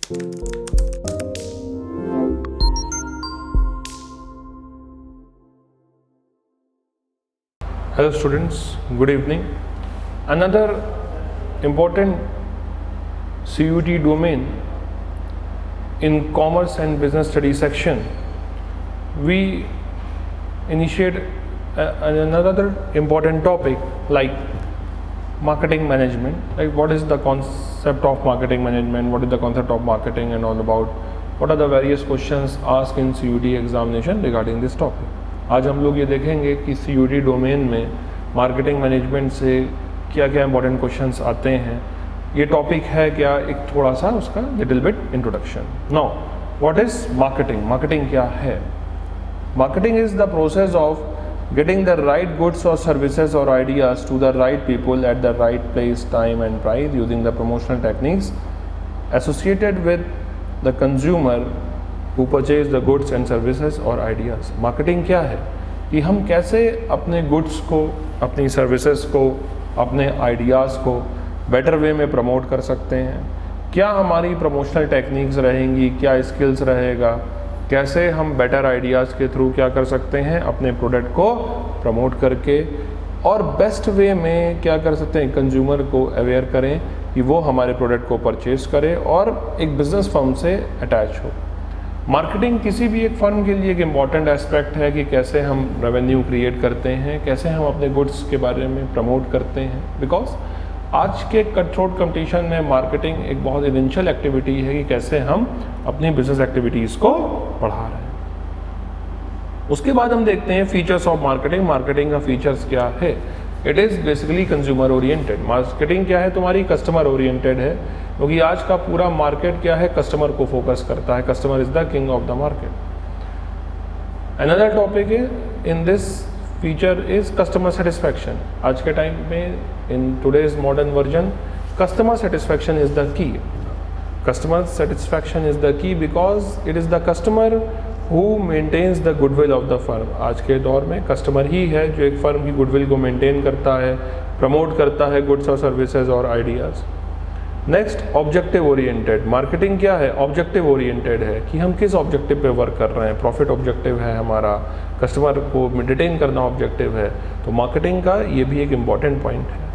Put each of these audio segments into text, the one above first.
Hello students, good evening. Another important CUET domain in Commerce and Business Studies section, we initiate another important topic like marketing management. Like what is the concept of marketing management, what is the concept of marketing and all about, what are the various questions asked in CUET examination regarding this topic. आज हम लोग ये देखेंगे कि CUET domain में marketing management से क्या क्या इंपॉर्टेंट क्वेश्चंस आते हैं. ये टॉपिक है क्या, एक थोड़ा सा उसका little bit introduction. Now what is marketing? Marketing क्या है? Marketing is the process of getting the right goods or services or ideas to the right people at the right place, time and price using the promotional techniques associated with the consumer who purchase the goods and services or ideas. Marketing क्या है कि हम कैसे अपने goods को, अपनी services को, अपने आइडियाज़ को बेटर वे में प्रमोट कर सकते हैं. क्या हमारी प्रमोशनल टेक्निक्स रहेंगी, क्या स्किल्स रहेगा, कैसे हम बेटर आइडियाज़ के थ्रू क्या कर सकते हैं अपने प्रोडक्ट को प्रमोट करके, और बेस्ट वे में क्या कर सकते हैं कंज्यूमर को अवेयर करें कि वो हमारे प्रोडक्ट को परचेज करे और एक बिज़नेस फर्म से अटैच हो. मार्केटिंग किसी भी एक फर्म के लिए एक इम्पॉर्टेंट एस्पेक्ट है कि कैसे हम रेवेन्यू क्रिएट करते हैं, कैसे हम अपने गुड्स के बारे में प्रमोट करते हैं. बिकॉज आज के कट थ्रोट कंपटीशन में मार्केटिंग एक बहुत एसेंशियल एक्टिविटी है कि कैसे हम अपनी बिजनेस एक्टिविटीज़ को बढ़ा रहे हैं. उसके बाद हम देखते हैं फीचर्स ऑफ मार्केटिंग. मार्केटिंग का फीचर्स क्या है? It is basically consumer oriented. Marketing क्या है? तुम्हारी कस्टमर ओरिएंटेड है, क्योंकि आज का पूरा मार्केट क्या है, कस्टमर को फोकस करता है. Customer is the king of the market. Another topic in this feature is customer satisfaction. आज के टाइम में in today's modern version customer satisfaction is the key. Customer satisfaction is the key because it is the customer who maintains the goodwill of the firm. आज के दौर में customer ही है जो एक फर्म की गुडविल को मेंटेन करता है, प्रमोट करता है गुड्स और सर्विसेज और ideas. Next, objective oriented. Marketing क्या है? ऑब्जेक्टिव ओरिएंटेड है कि हम किस ऑब्जेक्टिव पे वर्क कर रहे हैं. प्रॉफिट ऑब्जेक्टिव है हमारा, कस्टमर को मेंटेन करना ऑब्जेक्टिव है. तो मार्केटिंग का ये भी एक इम्पॉर्टेंट पॉइंट है.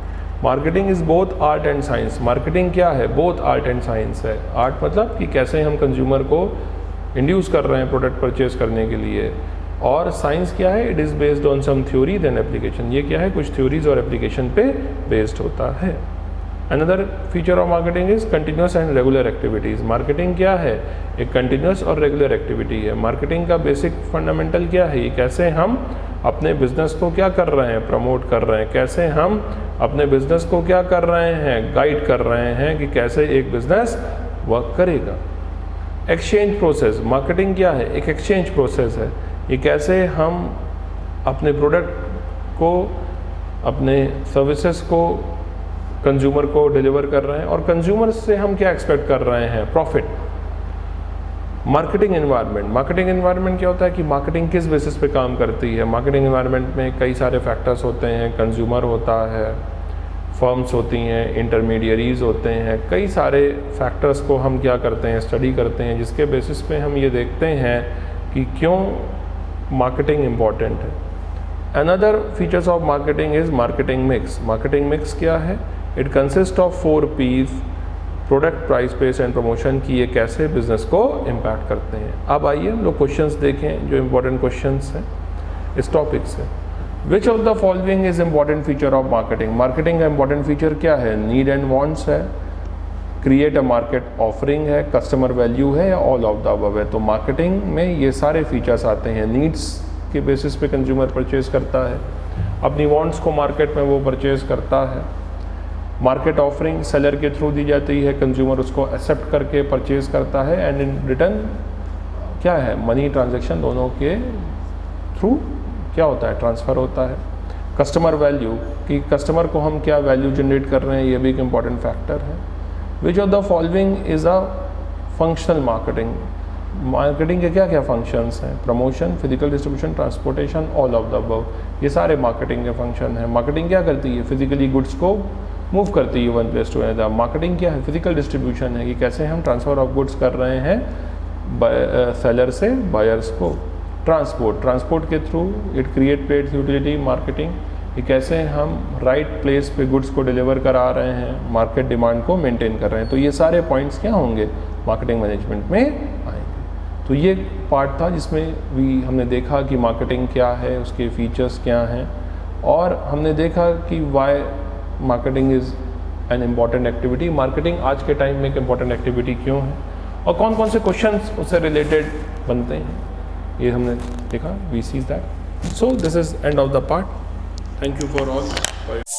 Marketing is both art and science. Marketing क्या है? बोथ आर्ट एंड साइंस है. आर्ट मतलब कि कैसे हम कंज्यूमर को इंड्यूस कर रहे हैं प्रोडक्ट परचेज करने के लिए, और साइंस क्या है? It is based on some theory then application. ये क्या है? कुछ थ्योरीज और एप्लीकेशन पे बेस्ड होता है. Another feature of marketing is continuous and regular activities. Marketing क्या है? एक कंटिन्यूस और रेगुलर एक्टिविटी है. मार्केटिंग का बेसिक फंडामेंटल क्या है? ये कैसे हम अपने बिजनेस को क्या कर रहे हैं, प्रमोट कर रहे हैं, कैसे हम अपने बिजनेस को क्या कर रहे हैं, गाइड कर रहे हैं कि कैसे एक बिजनेस वर्क करेगा. Exchange process. मार्केटिंग क्या है? एक एक्सचेंज प्रोसेस है. ये कैसे हम अपने प्रोडक्ट को, अपने सर्विसेज को कंज्यूमर को डिलीवर कर रहे हैं, और कंज्यूमर से हम क्या एक्सपेक्ट कर रहे हैं, profit. Marketing environment. Marketing environment क्या होता है कि मार्केटिंग किस बेसिस पे काम करती है. मार्केटिंग एनवायरनमेंट में कई सारे फैक्टर्स होते हैं. कंज्यूमर होता है, फर्म्स होती हैं, इंटरमीडियरीज होते हैं, कई सारे फैक्टर्स को हम क्या करते हैं, स्टडी करते हैं, जिसके बेसिस पे हम ये देखते हैं कि क्यों मार्केटिंग इम्पॉर्टेंट है. Another features of marketing is marketing mix. Marketing mix क्या है? It consist of 4 P's: product, price, place and promotion. की ये कैसे बिजनेस को इम्पैक्ट करते हैं. अब आइए हम लोग क्वेश्चंस देखें जो इम्पोर्टेंट क्वेश्चंस हैं इस टॉपिक से. Which of the following is important feature of marketing. Marketing का इम्पॉर्टेंट फीचर क्या है? नीड एंड वांट्स है, क्रिएट अ मार्केट ऑफरिंग है, कस्टमर वैल्यू है, या ऑल ऑफ द अबव है. तो मार्केटिंग में ये सारे फीचर्स आते हैं. नीड्स के बेसिस पे कंज्यूमर परचेज करता है, अपनी वांट्स को मार्केट में वो परचेज करता है. मार्केट ऑफरिंग सेलर के थ्रू दी जाती है, कंज्यूमर उसको एक्सेप्ट करके परचेज करता है, एंड इन रिटर्न क्या है? मनी ट्रांजैक्शन दोनों के थ्रू क्या होता है? ट्रांसफ़र होता है. कस्टमर वैल्यू, कि कस्टमर को हम क्या वैल्यू जनरेट कर रहे हैं, ये भी एक इम्पॉर्टेंट फैक्टर है. Which of the following is a functional marketing. Marketing के क्या क्या फंक्शंस हैं? Promotion, physical distribution, transportation, all of the above. ये सारे मार्केटिंग के फंक्शन हैं. मार्केटिंग क्या करती है? फिजिकली गुड्स को मूव करती है one place to another. Marketing क्या है? फिजिकल डिस्ट्रीब्यूशन है कि कैसे हम ट्रांसफ़र ऑफ गुड्स कर रहे हैं सेलर से बायर्स को। ट्रांसपोर्ट के through it create utility. Marketing कि कैसे हम राइट प्लेस पे गुड्स को डिलीवर करा रहे हैं, मार्केट डिमांड को मेंटेन कर रहे हैं। तो ये सारे पॉइंट्स क्या होंगे? मार्केटिंग मैनेजमेंट में आएंगे। तो ये पार्ट था जिसमें भी हमने देखा कि मार्केटिंग क्या है, उसके फीचर्स क्या हैं, और हमने देखा कि why marketing is an important activity. Marketing आज के टाइम में एक इम्पॉर्टेंट एक्टिविटी क्यों है और कौन कौन से क्वेश्चंस उससे रिलेटेड बनते हैं, ये हमने देखा। We see that. So this is end of the part. Thank you for all.